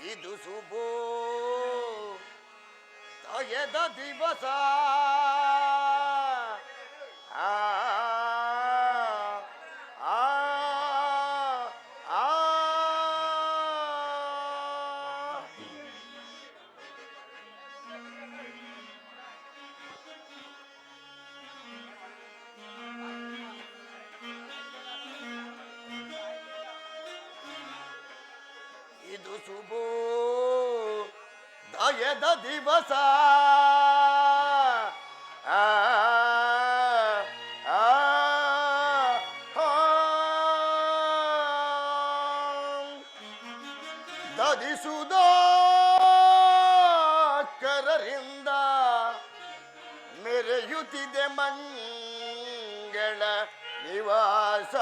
ಇದು ಶುಭೋ ತಯದ ದಿವಸ ಆ ಆ ಆ ಇದು ಶುಭೋ ದಯದ ದಿವಸ ದದಿಸುವುದರಿಂದ ಮೆರೆಯುತ್ತಿದೆ ಮಂಗಳ ನಿವಾಸ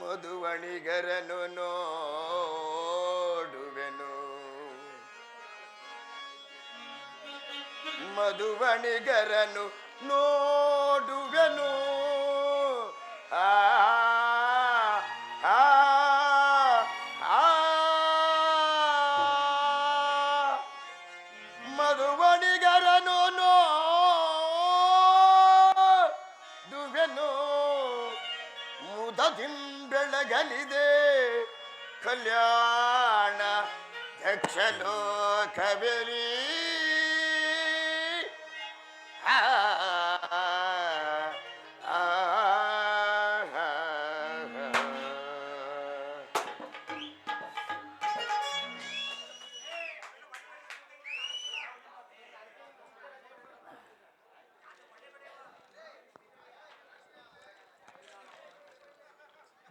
ಮಧುವಣಿಗರನು ನೋಡುವೆನು ಮಧುವಣಿಗರನು ನೋಡುವೆನು ಆ ಆ ಆ ಮಧುವಣಿಗರನು ನೋಡುವೆನು ಮುದದಿಂಬೆಳಗಲಿದೆ ಕಲ್ಯಾಣ ದಕ್ಷಲೋಕವೆರಿ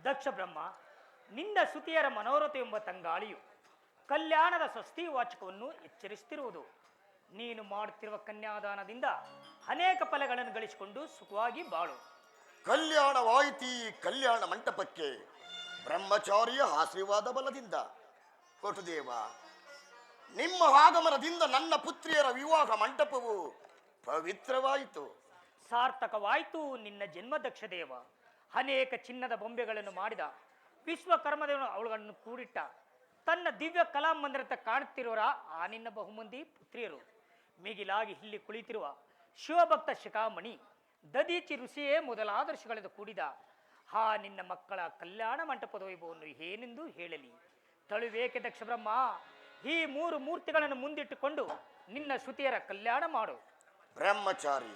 ದಕ್ಷ ಬ್ರಹ್ಮ, ನಿನ್ನ ಸುತಿಯರ ಮನೋರಥ ಎಂಬ ತಂಗಾಳಿಯು ಕಲ್ಯಾಣದ ಸ್ವಸ್ತಿ ವಾಚಕವನ್ನು ಎಚ್ಚರಿಸುತ್ತಿರುವುದು. ನೀನು ಮಾಡುತ್ತಿರುವ ಕನ್ಯಾದಾನದಿಂದ ಅನೇಕ ಫಲಗಳನ್ನು ಗಳಿಸಿಕೊಂಡು ಸುಖವಾಗಿ ಬಾಳು. ಕಲ್ಯಾಣವಾಯಿತಿ ಕಲ್ಯಾಣ ಮಂಟಪಕ್ಕೆ ಬ್ರಹ್ಮಚಾರಿಯ ಆಶೀರ್ವಾದ ಬಲದಿಂದ. ಕೊಟುದೇವ, ನಿಮ್ಮ ಆಗಮನದಿಂದ ನನ್ನ ಪುತ್ರಿಯರ ವಿವಾಹ ಮಂಟಪವು ಪವಿತ್ರವಾಯಿತು, ಸಾರ್ಥಕವಾಯಿತು ನಿನ್ನ ಜನ್ಮ ದಕ್ಷದೇವ. ಅನೇಕ ಚಿನ್ನದ ಬೊಂಬೆಗಳನ್ನು ಮಾಡಿದ ವಿಶ್ವಕರ್ಮದೇವನು ಅವುಗಳನ್ನು ಕೂಡಿಟ್ಟ ತನ್ನ ದಿವ್ಯ ಕಲಾಮಂದಿರತ ಕಾಣುತ್ತಿರುವರ ಆ ನಿನ್ನ ಬಹುಮಂದಿ ಪುತ್ರಿಯರು. ಮಿಗಿಲಾಗಿ ಇಲ್ಲಿ ಕುಳಿತಿರುವ ಶಿವಭಕ್ತ ಶಿಖಾಮಣಿ ದದೀಚಿ ಋಷಿಯೇ ಮೊದಲಾದ ಋಷಿಗಳಿಂದ ಕೂಡಿದ ಆ ನಿನ್ನ ಮಕ್ಕಳ ಕಲ್ಯಾಣ ಮಂಟಪದ ವೈಭವವನ್ನು ಏನೆಂದು ಹೇಳಲಿ. ತಳುವೇಕೆ ದಕ್ಷ ಬ್ರಹ್ಮ, ಈ 3 ಮೂರ್ತಿಗಳನ್ನು ಮುಂದಿಟ್ಟುಕೊಂಡು ನಿನ್ನ ಶ್ರುತಿಯರ ಕಲ್ಯಾಣ ಮಾಡು. ಬ್ರಹ್ಮಚಾರಿ,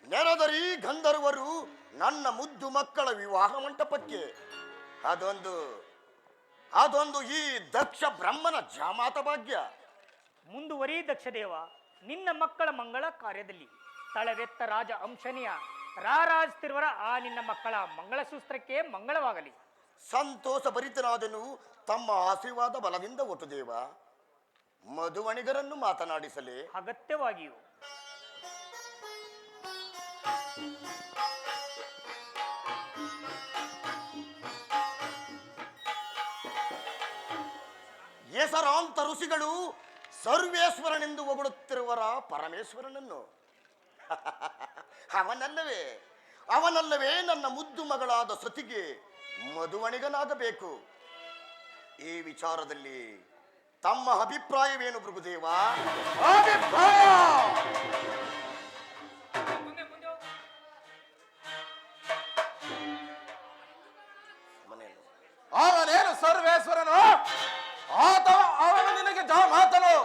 ನೆರೆದರಿ ಗಂಧರ್ವರು ನನ್ನ ಮುದ್ದು ಮಕ್ಕಳ ವಿವಾಹ ಮಂಟಪಕ್ಕೆ ಅದೊಂದು ಈ ದಕ್ಷ ಬ್ರಹ್ಮನ ಜಾಮಾತ ಭಾಗ್ಯ. ಮುಂದುವರಿ ದಕ್ಷದೇವ, ನಿನ್ನ ಮಕ್ಕಳ ಮಂಗಳ ಕಾರ್ಯದಲ್ಲಿ ತಳವೆತ್ತ ರಾಜ ಅಂಶನಿಯ ರಾರಾಜಿಸ್ತಿರುವರ ಆ ನಿನ್ನ ಮಕ್ಕಳ ಮಂಗಳಸೂತ್ರಕ್ಕೆ ಮಂಗಳವಾಗಲಿ. ಸಂತೋಷ ಭರಿತನಾದನು ತಮ್ಮ ಆಶೀರ್ವಾದ ಬಲದಿಂದ ಒಟುದೇವ. ಮಧುವಣಿಗರನ್ನು ಮಾತನಾಡಿಸಲೇ? ಅಗತ್ಯವಾಗಿಯೂ. ಹೆಸರಾಂತ ಋಷಿಗಳು ಸರ್ವೇಶ್ವರನೆಂದು ಹೊಗಳುತ್ತಿರುವರ ಪರಮೇಶ್ವರನನ್ನು. ಅವನಲ್ಲವೇ ನನ್ನ ಮುದ್ದು ಮಗಳಾದ ಸತಿಗೆ ಮಧುವಣಿಗನಾಗಬೇಕು. ಈ ವಿಚಾರದಲ್ಲಿ ತಮ್ಮ ಅಭಿಪ್ರಾಯವೇನು ಭೃಗುದೇವ? ಅಭಿಪ್ರಾಯ ಮನೆಯಲ್ಲಿ ಅವನೇನು ಸರ್ವೇಶ್ವರನು ಅಥವಾ ಅವನು ನಿನಗೆ ಜಾಮಾತನು?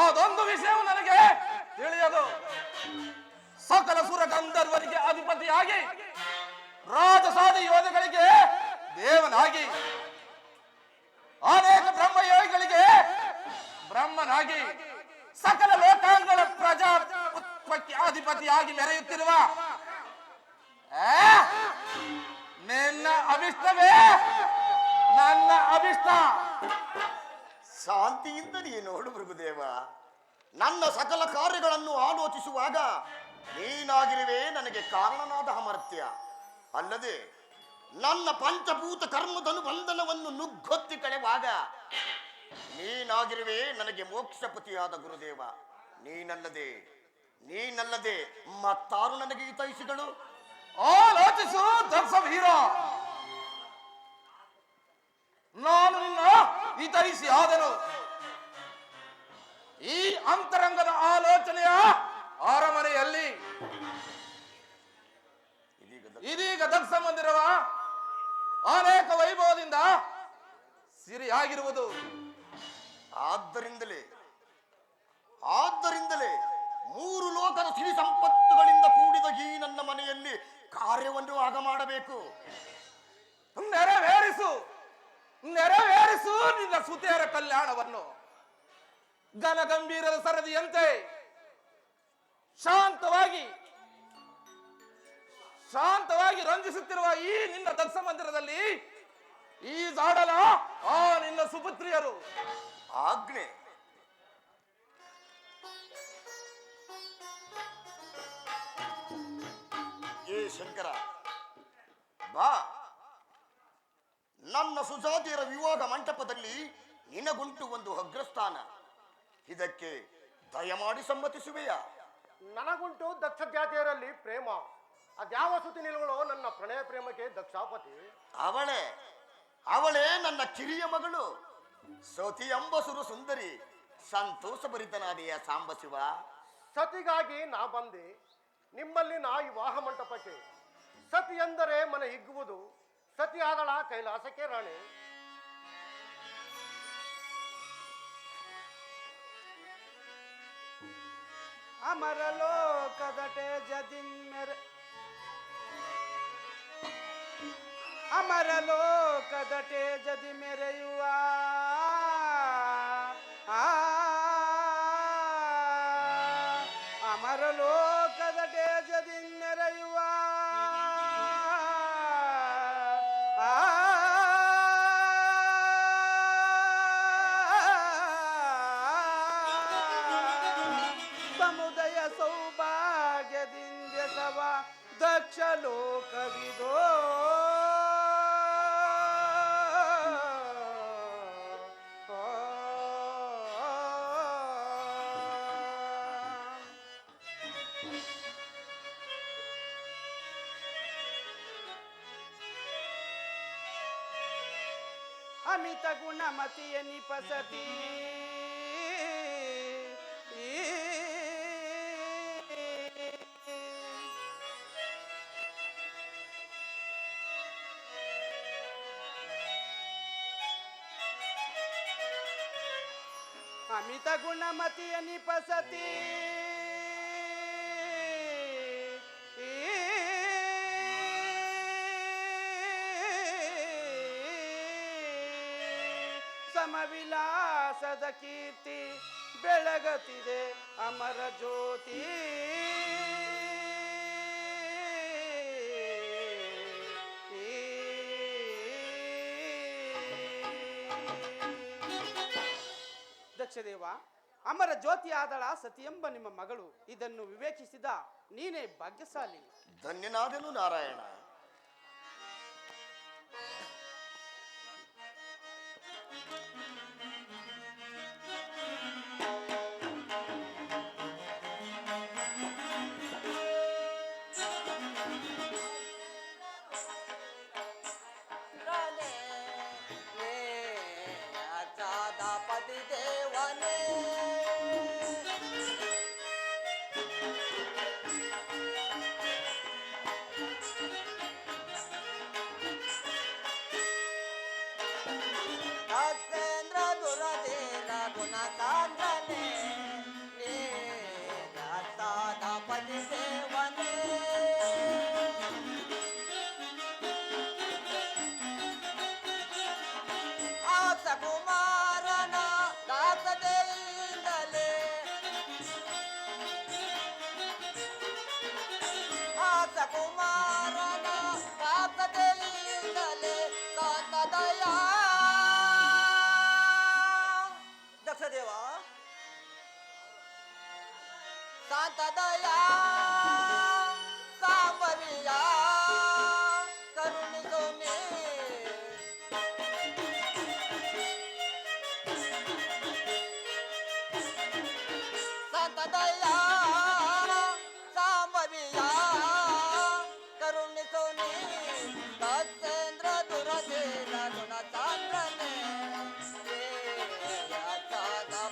ಅದೊಂದು ವಿಷಯವು ನನಗೆ ತಿಳಿಯದು. ಸಕಲ ಸುರ ಗಂಧರ್ವರಿಗೆ ಅಧಿಪತಿಯಾಗಿ ರಾಜಸಾದಿ ಯೋಧಗಳಿಗೆ ದೇವನಾಗಿ ಅನೇಕ ಬ್ರಹ್ಮಯೋಗಿಗಳಿಗೆ ಬ್ರಹ್ಮನಾಗಿ ಸಕಲ ಲೋಕಾಂಗಗಳ ಪ್ರಜಾ ಅಧಿಪತಿಯಾಗಿ ಮೆರೆಯುತ್ತಿರುವ ನಿನ್ನ ಅಭಿಷ್ಟವೇ ನನ್ನ ಅಭಿಷ್ಟ. ಶಾಂತಿಯಿಂದ ನೀ ನೋಡು ಭೃಗುದೇವ. ನನ್ನ ಸಕಲ ಕಾರ್ಯಗಳನ್ನು ಆಲೋಚಿಸುವಾಗ ನೀನಾಗಿರುವೆ ನನಗೆ ಕಾರಣನಾದ ಅಮರ್ತ್ಯ. ಅಲ್ಲದೆ ನನ್ನ ಪಂಚಭೂತ ಕರ್ಮದನು ಬಂಧನವನ್ನು ನುಗ್ಗೊತ್ತಿ ಕಳೆವಾಗ ನೀನಾಗಿರುವೆ ನನಗೆ ಮೋಕ್ಷಪತಿಯಾದ ಗುರುದೇವ. ನೀನಲ್ಲದೆ ಮತ್ತಾರು ನನಗೆ ಹಿತೈಷಿಗಳು? ಆಲೋಚಿಸು ದರ್ಶವೀರ. ನಾನು ನಿನ್ನ ಹಿತೈಷಿ ಆದನು. ಈ ಅಂತರಂಗದ ಆಲೋಚನೆಯ ಅರಮನೆಯಲ್ಲಿ ಇದೀಗ ದಕ್ಷ ಮಂದಿರವ ಅನೇಕ ವೈಭವದಿಂದ ಸಿರಿಯಾಗಿರುವುದು. ಆದ್ದರಿಂದಲೇ 3 ಲೋಕದ ಸಿರಿ ಸಂಪತ್ತುಗಳಿಂದ ಕೂಡಿದ ಈ ನನ್ನ ಮನೆಯಲ್ಲಿ ಕಾರ್ಯವನ್ನು ಆಗ ಮಾಡಬೇಕು. ನೆರವೇರಿಸು ನಿನ್ನ ಸುತೆಯರ ಕಲ್ಯಾಣವನ್ನು. ಘನಗಂಭೀರದ ಸರದಿಯಂತೆ ಶಾಂತವಾಗಿ ರಂಜಿಸುತ್ತಿರುವ ಈ ನಿನ್ನ ದಕ್ಷ ಮಂದಿರದಲ್ಲಿ ಈ ಜಾಡಲ ಆ ನಿನ್ನ ಸುಪುತ್ರಿಯರು. ಆಜ್ಞೆ. ಏ ಶಂಕರ, ಬಾ. ನನ್ನ ಸುಜಾತಿಯರ ವಿವಾಹ ಮಂಟಪದಲ್ಲಿ ನಿನಗುಂಟು ಒಂದು ಅಗ್ರಸ್ಥಾನ. ಇದಕ್ಕೆ ದಯಮಾಡಿ ಸಮ್ಮತಿಸುವೆಯಾ? ನನಗುಂಟು ದಕ್ಷ ಜಾತಿಯರಲ್ಲಿ ಪ್ರೇಮ. ಅದ್ಯಾವ ಸುದ್ದಿ ನಿಲ್ವಳೋ ನನ್ನ ಪ್ರಣಯ ಪ್ರೇಮಕ್ಕೆ ದಕ್ಷಾಪತಿ. ಅವಳೇ ನನ್ನ ಕಿರಿಯ ಮಗಳು ಸತಿ ಎಂಬಸುರು ಸುಂದರಿ. ಸಂತೋಷ ಭರಿತನಾದೆಯ ಸಾಂಬಶಿವ. ಸತಿಗಾಗಿ ನಾ ಬಂದೆ ನಿಮ್ಮಲ್ಲಿ ನಾ ವಿವಾಹ ಮಂಟಪಕ್ಕೆ. ಸತಿ ಎಂದರೆ ಮನೆ ಹಿಗ್ಗುವುದು, ಸತಿ ಆದಳ ಕೈಲಾಸಕ್ಕೆ ರಾಣಿ. ಅಮರಲೋಕದಟೆ ಜದಿನ್ಮೆರೆ ಅಮರಲೋಕದಟೆ ಜದಿ ಮೆರೆಯುವ ಅಮರಲೋಕದಟೆ ಜದಿ ಮೆರೆಯುವ ಸಮುದಯ ಸೌಭಾಗ್ಯದಿಂದ ಸವ ದಕ್ಷ ಲೋಕವಿದೋ. ಅಮಿತ ಗುಣಮತಿಯ ನಿಪಸತಿ ಅಮಿತ ಗುಣಮತಿಯ ನಿಪಸತಿ ಸಮವಿಲಾಸದ ಕೀರ್ತಿ ಬೆಳಗತಿದೆ ಅಮರ ಜ್ಯೋತಿ. ದಕ್ಷದೇವ, ಅಮರ ಜ್ಯೋತಿ ಆದಳ ಸತಿಯೆಂಬ ನಿಮ್ಮ ಮಗಳು. ಇದನ್ನು ವಿವೇಚಿಸಿದ ನೀನೇ ಭಾಗ್ಯಶಾಲಿ. ಧನ್ಯನಾದನು ನಾರಾಯಣ. ಪತಿ ದೇವನೇ ಅಕ್ಷೇಂದ್ರ ದುರದೇನ ಗುಣಕಾಂತನೇ ಪತಿ ದೇವನೇ ಆಸ ಕುಮಾರನ ದಾಸತೆಯಿಂದಲೇ ಆಸ ಕುಮಾರನ ದಾಸತೆಯಿಂದಲೇ ಸಾಂತದಯ ದಕ್ಷದೇವ ಶಾಂತದಯ ಸಾಂಬವಿಯ ಕರುಣಿಸು ನೀ ಶಾಂತದಯ ಸಾಂಬವಿಯ ಕರುಣಿಸು ನೀ ದಕ್ಷೇಂದ್ರ ದುರದೇನ ಗುಣಚಾಂದ್ರನೇ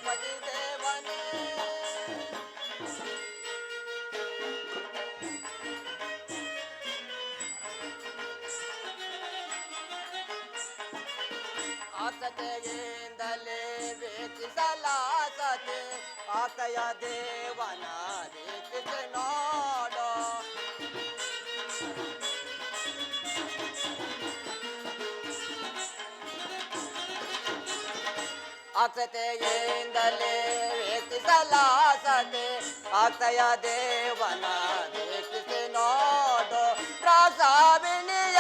ಪತಿ ದೇವನೇ ಆಸತೆಯಿಂದಲೇ ವೇಚಿಸಲಾಸತೆ ಆಕೆಯ ದೇವನ ರೇಖಿಸಿ ನೋಡೋ ಆಸತೆಯಿಂದಲೇ ವೇಚಿಸಲಾಸತೆ ಆಕೆಯ ದೇವನ ರೇಖಿಸಿ ನೋಡೋ ಪ್ರಾಸಾವಿಣಿಯ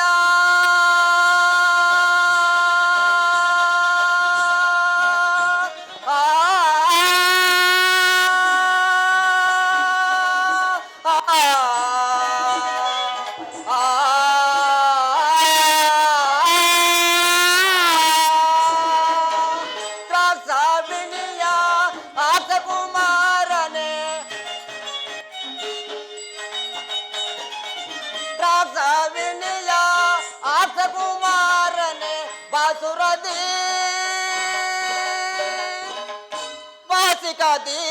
ವಿನಯ ಆಸ ಕುಮಾರನೆ ಬಾಸುರದಿ ವಾಸಿಕದಿ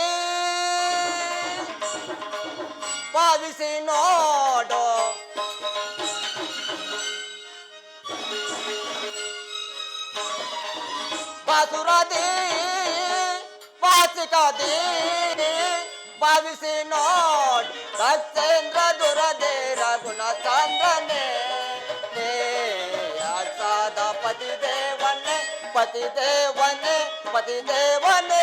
ಭಾವಿಸಿ ನೋಡೋ ಬಾಸುರದಿ ವಾಸಿಕದಿ ಭಾವಿಸಿ ನೋಡ್ ದಕ್ಷೇಂದ್ರ ದುರದೇರ ಗುಣಚಂದ್ರನೇ ಸಾದ ಪತಿ ದೇವನೇ ಪತಿ ದೇವನೇ ಪತಿ ದೇವನೇ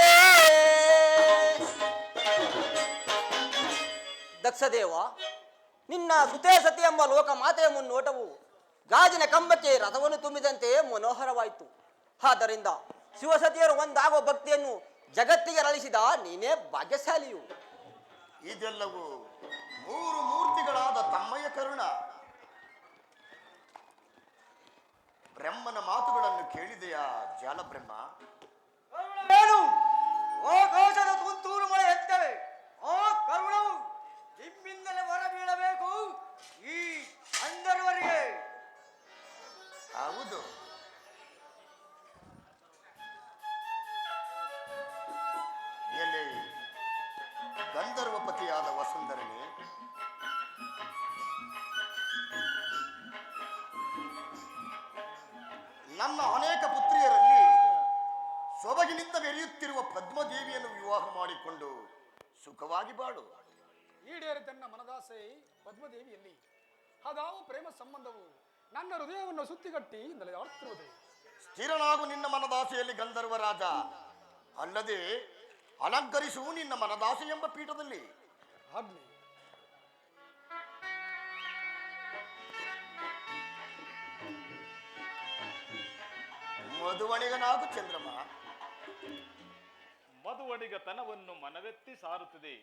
ದಕ್ಷದೇವ ನಿನ್ನ ಸುತೇ ಸತಿ ಎಂಬ ಲೋಕ ಮಾತೆಯ ಮುನ್ನೋಟವು ಗಾಜಿನ ಕಂಬಕ್ಕೆ ರಥವನ್ನು ತುಂಬಿದಂತೆ ಮನೋಹರವಾಯಿತು. ಆದ್ದರಿಂದ ಶಿವಸತಿಯರು ಒಂದಾಗುವ ಭಕ್ತಿಯನ್ನು ಜಗತ್ತಿಗೆ ಅರಳಿಸಿದ ನೀನೇ ಭಾಗ್ಯಶಾಲಿಯು. ಇದೆಲ್ಲವೂ ಮೂರು ಮೂರ್ತಿಗಳಾದ ತಮ್ಮಯ್ಯ ಕರುಣ. ಬ್ರಹ್ಮನ ಮಾತುಗಳನ್ನು ಕೇಳಿದೆಯಾ ಜಾಲಬ್ರಹ್ಮ? ಆಕಾಶದ ತುಂತೂರು ಮಳೆ ಎತ್ತರೆ ಆ ಕರುಣವು ನಿಮ್ಮಿಂದಲೇ ಹೊರ ಬೀಳಬೇಕು ಈ ಅಂದರವರಿಗೆ. ಹೌದು, ಎಲ್ಲಿ ಗಂಧರ್ವಪತಿಯಾದ ವಸುಂಧರನೇ, ನನ್ನ ಅನೇಕ ಪುತ್ರಿಯರಲ್ಲಿ ಸೊಬಗಿನಿಂದ ಮೆರೆಯುತ್ತಿರುವ ಪದ್ಮದೇವಿಯನ್ನು ವಿವಾಹ ಮಾಡಿಕೊಂಡು ಸುಖವಾಗಿ ಬಾಳು. ಈಡೇರಿ ತನ್ನ ಮನದಾಸೆ ಪದ್ಮದೇವಿಯಲ್ಲಿ ಅದಾವ ಪ್ರೇಮ ಸಂಬಂಧವು ನನ್ನ ಹೃದಯವನ್ನು ಸುತ್ತಿಗಟ್ಟಿ ನೆಲೆಯಾಡುತ್ತಿರುವುದು. ಸ್ಥಿರನಾಗು ನಿನ್ನ ಮನದಾಸೆಯಲ್ಲಿ ಗಂಧರ್ವ ರಾಜ. ಅಲ್ಲದೆ ಅಲಂಕರಿಸು ನಿನ್ನ ಮನದಾಸೆ ಎಂಬ ಪೀಠದಲ್ಲಿ. ಆಗ್ಲಿ. ಮಧುವಣಿಗನಾಗು ಚಂದ್ರಮ. ಮಧುವಣಿಗತನವನ್ನು ಮನವೆತ್ತಿ ಸಾರುತ್ತದೆ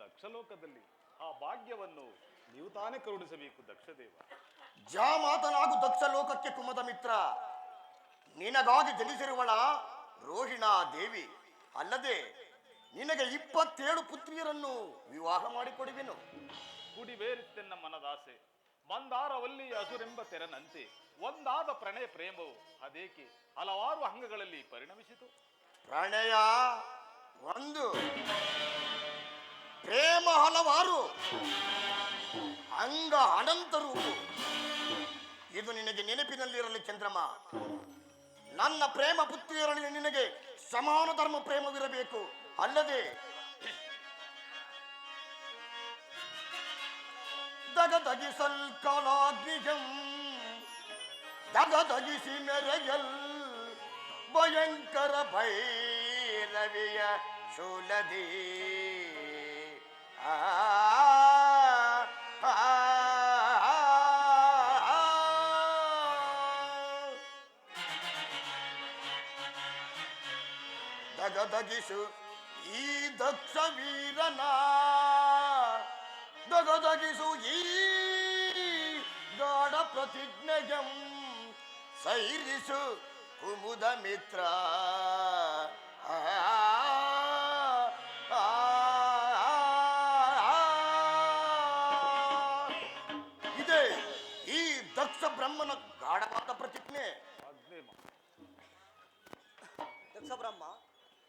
ದಕ್ಷಲೋಕದಲ್ಲಿ. ಆ ಭಾಗ್ಯವನ್ನು ನೀವು ತಾನೇ ಕರುಣಿಸಬೇಕು ದಕ್ಷದೇವ. ಜಾಮಾತನಾಗು ದಕ್ಷ ಲೋಕಕ್ಕೆ ಕುಮದ ಮಿತ್ರ. ನಿನಗಾಗಿ ಜನಿಸಿರುವಳ ರೋಹಿಣಾ ದೇವಿ ಅಲ್ಲದೆ ನಿನಗೆ 27 ಪುತ್ರಿಯರನ್ನು ವಿವಾಹ ಮಾಡಿಕೊಡುವೆನು. ಕುಡಿಬೇರಿತ್ತೆನ್ನ ಮನದಾಸೆ ಮಂದಾರವಲ್ಲಿ ಹಸುರೆಂಬ ತೆರನಂತೆ ಒಂದಾದ ಪ್ರಣಯ ಪ್ರೇಮವು ಅದೇಕೆ ಹಲವಾರು ಅಂಗಗಳಲ್ಲಿ ಪರಿಣಮಿಸಿತು. ಪ್ರಣಯ ಒಂದು, ಪ್ರೇಮ ಹಲವಾರು, ಅಂಗ ಅನಂತರು. ಇದು ನಿನಗೆ ನೆನಪಿನಲ್ಲಿರಲಿ ಚಂದ್ರಮ. ನನ್ನ ಪ್ರೇಮ ಪುತ್ರಿಯರಲ್ಲಿ ನಿನಗೆ ಸಮಾನ ಧರ್ಮ ಪ್ರೇಮವಿರಬೇಕು. ಅಲ್ಲದೆ ದಗದಗಿಸಲ್ ಕಲಾಗ್ನಿಜಂ ದಗದಗಿಸಿ ಮೆರೆಯಲ್ ಭಯಂಕರ ಭೈರವಿಯ ಶೂಲದಿ ಆ ಆ, ದಗದಗಿಸು ಈ ದಕ್ಷ ವೀರನ, ದಗದಗಿಸು ಈ ಗಾಢ ಪ್ರತಿಜ್ಞೆಯಂ, ಸೈರಿಸು ಕುಮುದ ಮಿತ್ರ. ಆ, ಆ, ಇದೇ ಈ ದಕ್ಷ ಬ್ರಹ್ಮನ ಗಾಢವಾದ ಪ್ರತಿಜ್ಞೆ. ದಕ್ಷ ಬ್ರಹ್ಮ,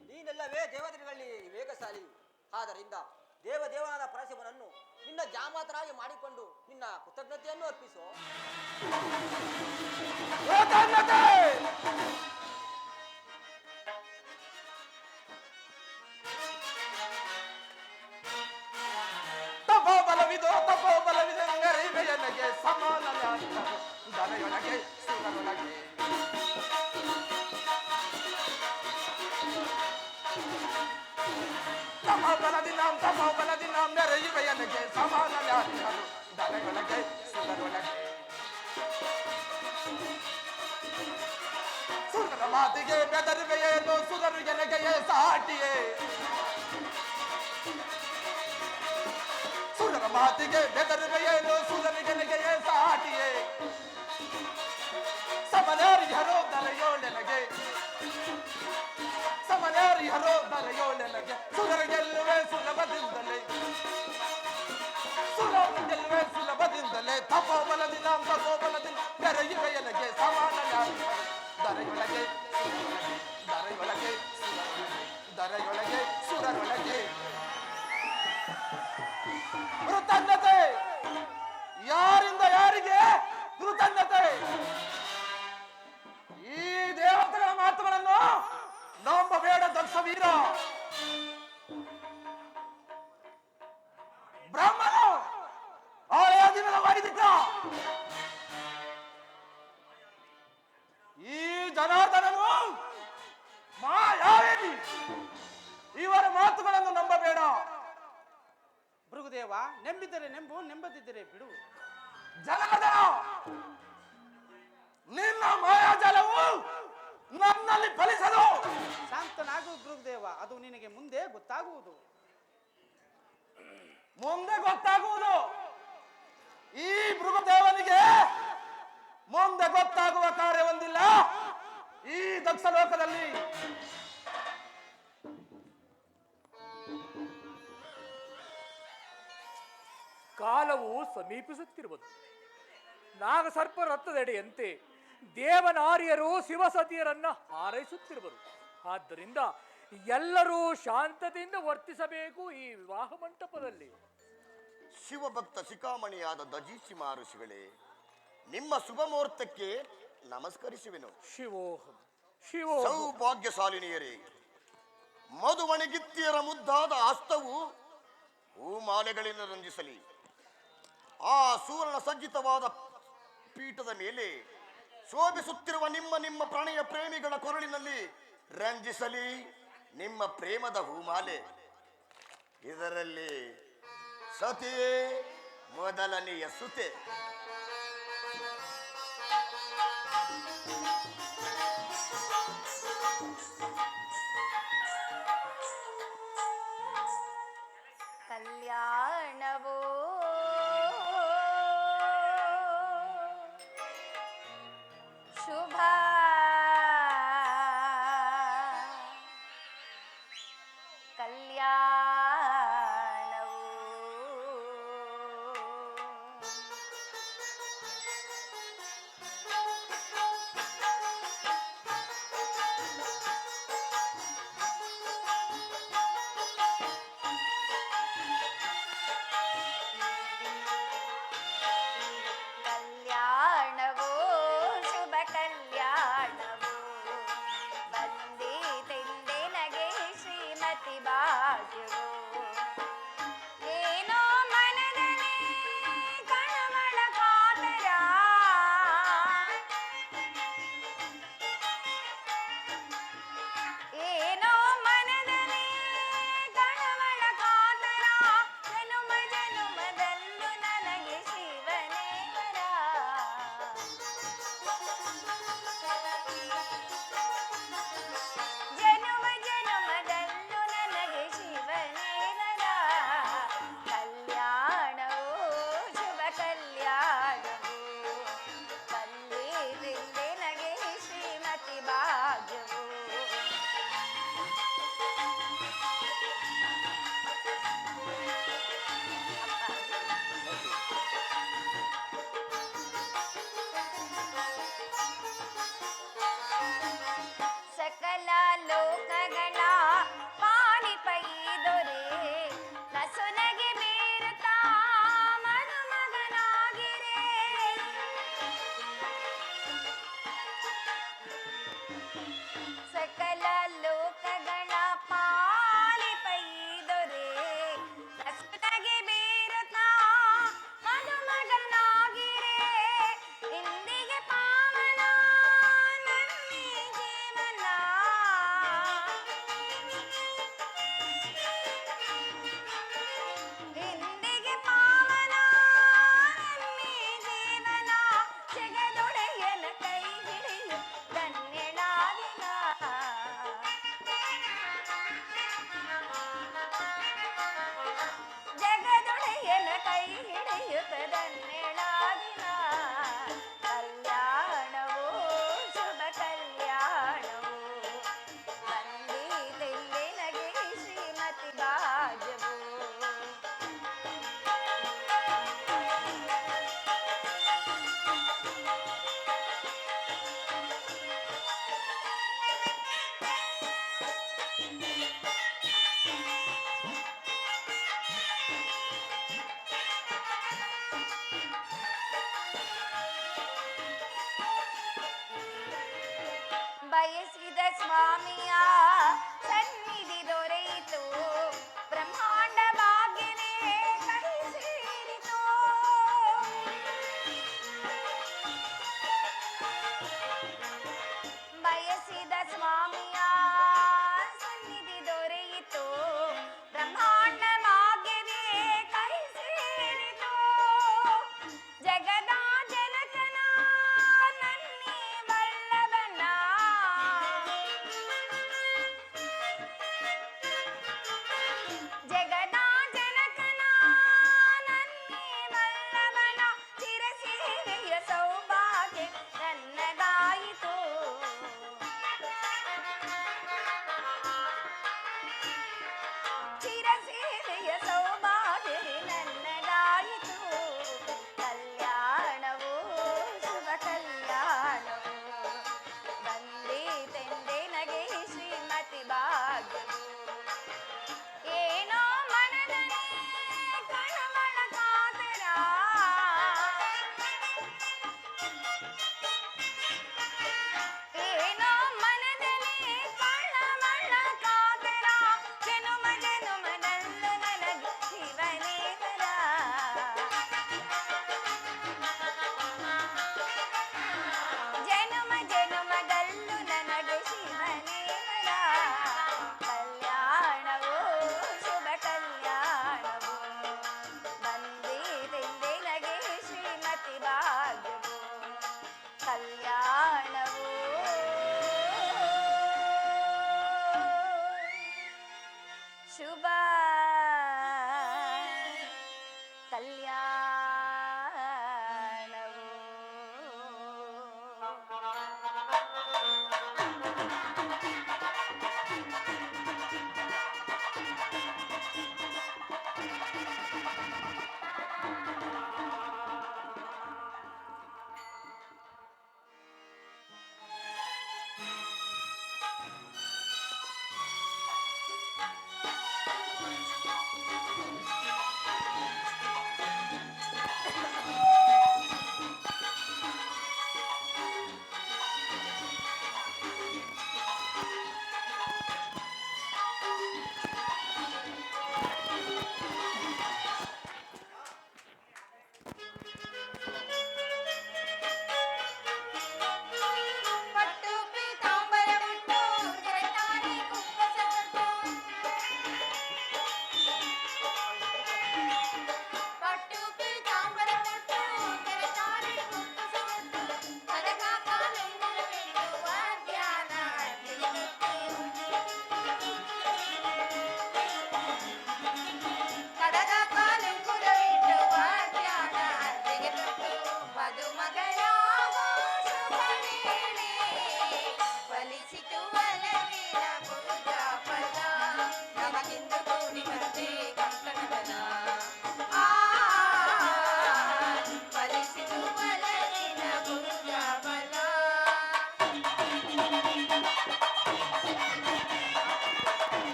ನೀನೆಲ್ಲವೇ ದೇವತೆಗಳಲ್ಲಿ ವೇಗಶಾಲಿ. ಆದ್ದರಿಂದ ದೇವನಾದ ಪರಶಿವನನ್ನು ನಿನ್ನ ಜಾಮಾತರಾಗಿ ಮಾಡಿಕೊಂಡು ನಿನ್ನ ಕೃತಜ್ಞತೆಯನ್ನು ಅರ್ಪಿಸು. ತಪೋಬಲವಿದೋ ತಪೋಬಲವಿದೆಂಗರಿವೆಯನಗೆ ಸಮಾನ ದರೆಯೊಳಗೆ ಸುರನೊಳಗೆ ತಪೋಬಲದಿನಾಂ ನೆರೆಯುವೆಯನಗೆ ಸಮಾನ ದರೆಯೊಳಗೆ ಸುರನೊಳಗೆ ಸುರರ ಮಾತಿಗೆ ಬೆದರುವೆಯೇನು ಸುರರು ಎನಗೆಯೇ ಸಾಟಿಯೇ ಸುರರ ಮಾತಿಗೆ ಬೆದರುವೆಯೇನು ಸುರರಿಗೆನಗೆಯೇ ಸಾಟಿಯೇ ಸಮನೇರಿಹರೋ ದರೆಯೋಳೆನಗೆ ಸಮನೇರಿಹರೋ ದರೆಯೋಳೆನಗೆ ಸುರರ ಗೆಲ್ಲುವೆ ಸುಲಭದಿಂದಲೇ ಸುರರ ಗೆಲ್ಲುವೆ ಸುಲಭದಿಂದಲೇ ತಪೋಬಲದಿಂದ ನೆರೆಯುವೆಯನಗೆ ಸಮಾನ ದರೆಯೊಳಗೆ ದರೆಯೊಳಗೆ ದರೆಯೊಳಗೆ ಸುರರೊಳಗೆ ಕೃತಜ್ಞತೆ. ಯಾರಿಂದ ಯಾರಿಗೆ ಕೃತಜ್ಞತೆ? ಈ ದೇವತೆಗಳ ಮಾತುಗಳನ್ನು ನಂಬಬೇಡ ದಕ್ಷ ವೀರ. ಬ್ರಹ್ಮನು ಹಳೆಯ ದಿನದ ವೈದಿಕ, ಈ ಜನಾರ್ದನನು ಮಾಯಾವಿ. ಇವರ ಮಾತುಗಳನ್ನು ನಂಬಬೇಡ. ಭೃಗುದೇವ, ನೆಂಬಿದ್ದರೆ ನೆಂಬು, ನೆಂಬದಿದ್ದರೆ ಬಿಡು. ಜನಾರ್ದನ, ನಿನ್ನ ಮಾಯಾಜಾಲವು ನನ್ನಲ್ಲಿ ಫಲಿಸದು. ಶಾಂತನಾಗು ಭೃಗುದೇವ, ಅದು ನಿನಗೆ ಮುಂದೆ ಗೊತ್ತಾಗುವುದು. ಮುಂದೆ ಗೊತ್ತಾಗುವುದು. ಈ ಭೃಗುದೇವನಿಗೆ ಮುಂದೆ ಗೊತ್ತಾಗುವ ಕಾರ್ಯ ಒಂದಿಲ್ಲ ಈ ದಕ್ಷ ಲೋಕದಲ್ಲಿ. ಕಾಲವು ಸಮೀಪಿಸುತ್ತಿರುವುದು. ನಾಗಸರ್ಪ ರಥದೆಡೆಯಂತೆ ದೇವನಾರ್ಯರು ಶಿವಸತಿಯರನ್ನ ಹಾರೈಸುತ್ತಿರುವರು. ಆದ್ದರಿಂದ ಎಲ್ಲರೂ ಶಾಂತತೆಯಿಂದ ವರ್ತಿಸಬೇಕು ಈ ವಿವಾಹ ಮಂಟಪದಲ್ಲಿ. ಶಿವಭಕ್ತ ಶಿಖಾಮಣಿಯಾದ ದಜೀಸಿ ಮಹರ್ಷಿಗಳೇ, ನಿಮ್ಮ ಶುಭ ಮುಹೂರ್ತಕ್ಕೆ ನಮಸ್ಕರಿಸುವೆನು. ಶಿವೋಹಂ ಶಿವೋಹಂ. ಸೌಭಾಗ್ಯಶಾಲಿನಿಯರೇ, ಮಧುಮಣಿಗಿತ್ತಿಯರ ಮುದ್ದಾದ ಹಸ್ತವು ಹೂಮಾಲೆಗಳಿಂದ ರಂಜಿಸಲಿ. ಆ ಸುವರ್ಣ ಸಜ್ಜಿತವಾದ ಪೀಠದ ಮೇಲೆ ಶೋಭಿಸುತ್ತಿರುವ ನಿಮ್ಮ ಪ್ರಣಯ ಪ್ರೇಮಿಗಳ ಕೊರಳಿನಲ್ಲಿ ರಂಜಿಸಲಿ ನಿಮ್ಮ ಪ್ರೇಮದ ಹೂಮಾಲೆ. ಇದರಲ್ಲಿ ಸತಿಯೇ ಮೊದಲನೆಯ ಸುತೆ. ಕಲ್ಯಾಣವೋ ಶುಭ ಕಲ್ಯಾಣವೋ ಶುಭ ಕಲ್ಯಾಣವೋ ಬಂದಿತೆಂದೆ ನಗೆ ಶ್ರೀಮತಿ ಭಾಗ್ಯವೋ ಏನೋ ಮನದಲ್ಲಿ ಕಣವಳ ಕಾತರ ಏನೋ ಮನದಲ್ಲಿ ಕಣವಳ ಕಾತರ ಜನುಮ ಜನುಮದಲ್ಲೂ ನನಗೆ ಶಿವನೇ ವರ ಜನುಮ ಜನುಮದಲ್ಲೂ ನನಗೆ ಶಿವನೇ ವರ ಕಲ್ಯಾಣವೋ ಶುಭ ಕಲ್ಯಾಣವೋ ಬಂದಿದೆ ನಗೆ ಶ್ರೀಮತಿ ಭಾಗ್ಯವೋ ಸಕಲ ಲೋಕಗಳ ಪಾಲಿಪೈದೊರೆ ನಸುನಗೆ ಬೀರುತ್ತಾ ಮದುಮಗನಾಗಿರೆ ಸಕಲ ಲೋಕಗಳ ಪಾಲಿಪೈದೊರೆ ನಸುನಗೆ ಬೀರುತ್ತಾ ಮದುಮಗನಾಗಿರೆ ಇಂದಿಗೆ ಪಾವನ ನನ್ನಿ ಜೀವನ ಇಂದಿಗೆ ಪಾವನ ನನ್ನಿ ಜೀವನ ಜಗದೊಡೆಯನ ಕೈ ಹಿಡಿಯು ಧನ್ಯಳಾದಿನ ಜಗದೊಡೆಯನ ಕೈ ಹಿಡಿಯುತ್ತ ಧನ್ಯಳಾದಿನ ಕಲ್ಯಾಣವೋ ಶುಭ ಕಲ್ಯಾಣವೋ ಬಂದಿದೆ ನಗೆ ಶ್ರೀಮತಿ ಭಾಗ್ಯವೋ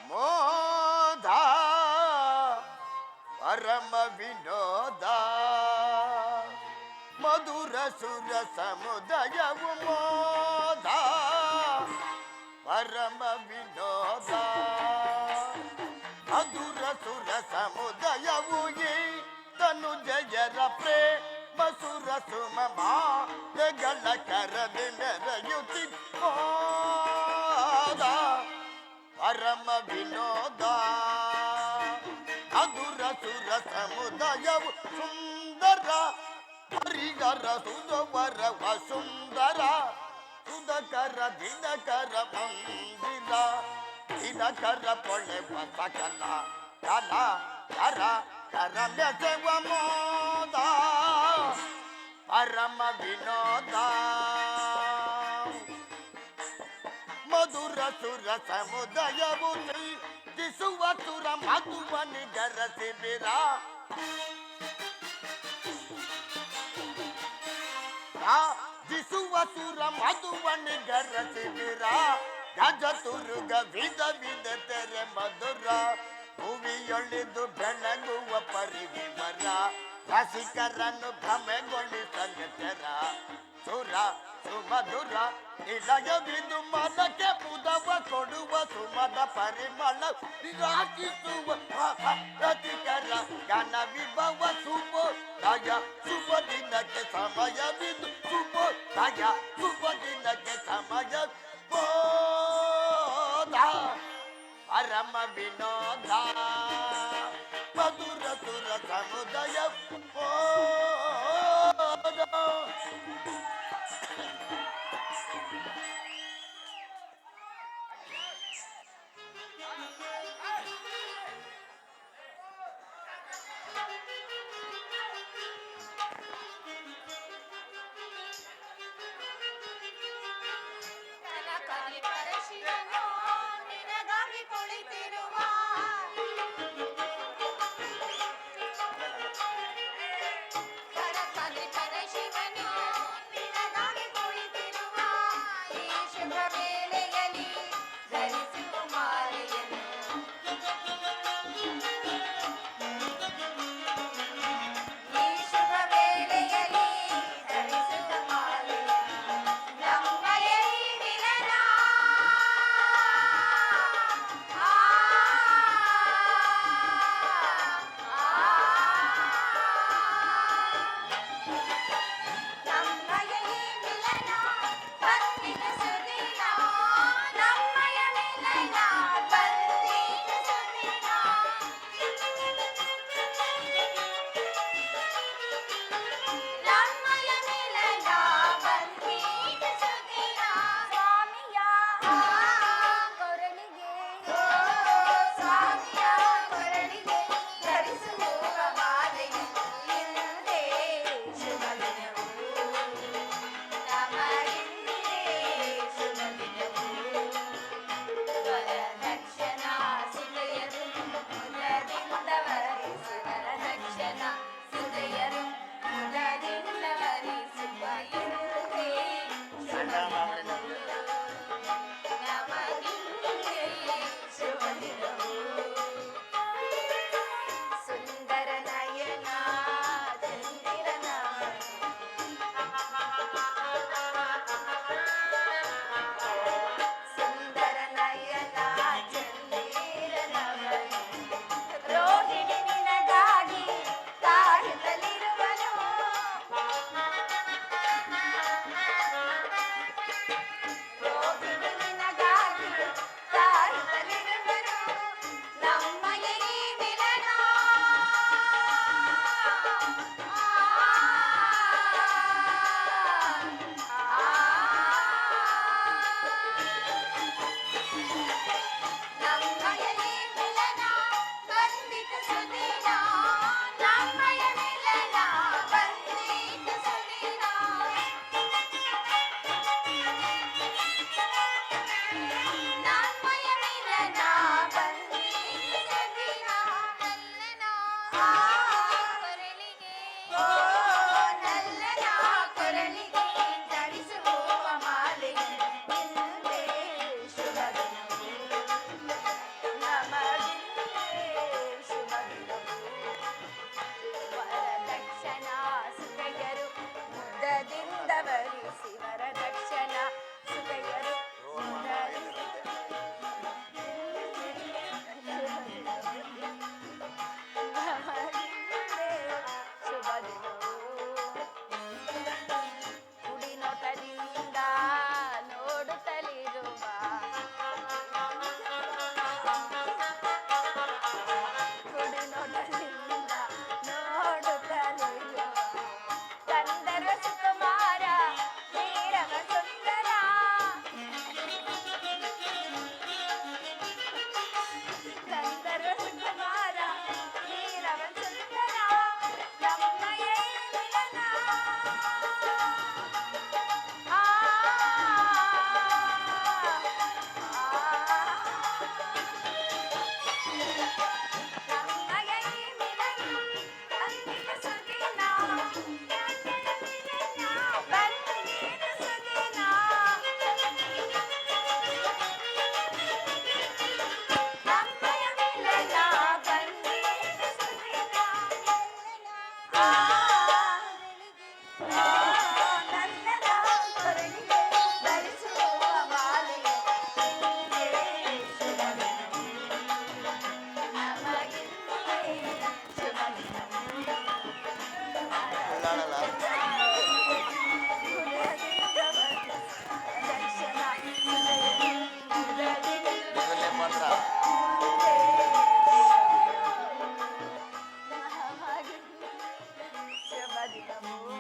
ಮೋದ ಪರಮ ವಿನೋದ ಮಧುರ ಸುರ ಸಮುದಯವು ಮೋದ ಪರಮ ವಿನೋದ ಮಧುರ ಸುರ ಸಮುದಯವು ಈ ತನುಜಯರ ಪ್ರೇಮ ಸುರ ಸುಮ ಮಾಗಳ ಕರದಿ ಮೆರೆಯುತ್ತಿ ಮೋದ ಪರಮ ವಿನೋದ ಮಧುರ ಸುರ ಸಮುದಾಯವು ಸುಂದರ ಹರಿಗರ ಸುಧವರ ವಸುಂದರ ಸುಧಕರ ದಿನಕರ ಮಂದಿರ ದಿನಕರ ಪೊಳೆವ ಸಕಲ ಕಲ ಕರ ಕರ ಮೆಸೆವ ಮೋದ ಪರಮ ವಿನೋದ ಮಧುರ ಸುರ ಸಮುದಾಯವು ದಿಸುವ ಸುರ ಮಧುವನಿಗರ ಶಿಬಿರ ದಿಸುವ ಸುರ ಮಧುವನಿಗರ ಶಿಬಿರ ಗಜ ತುರುಗ ವಿಧ ವಿಧ ತೆರೆ ಮಧುರ ಭುವಿಯೊಳಿದು ಬೆಳಗುವ ಪರಿವಿವರ ರಸಿಕರನ್ನು ಭ್ರಮೆಗೊಳಿಸಲು ತೆರ ಸುರ ಸುಮಧುರ ನಿಲಯ ಬಿಂದು ಮನಕ್ಕೆ ಮುದವ ಕೊಡುವ ಸುಮದ ಪರಿಮಳ ವಿರಾಜಿಸುವ ರತಿಕರ ಗಾನ ವಿಭವ ಶುಭೋದಯ ಶುಭ ದಿನಕ್ಕೆ ಸಮಯವಿದು ಶುಭೋದಯ ಶುಭ ದಿನಕ್ಕೆ ಸಮಯ ಬೋಧ ಪರಮ ವಿನೋದ ಮಧುರ ಸುರ ಸಮುದಯ ಬೋಧ ನಿನಗಾಗಿ ಕುಳಿತಿರುವ ಕರಕಲಿ ಪರಶಿವನು ನನ್ನದ ಕೊರಳಿಗೆ ಧರಿಸುವ ಮಾಲೆಯು ಶುಭ ನಮಗಿಂದೇ ಶುಭ ಇದನ್ನೇ ಮಾತ್ರ ಶುಭ ದಿನವೂ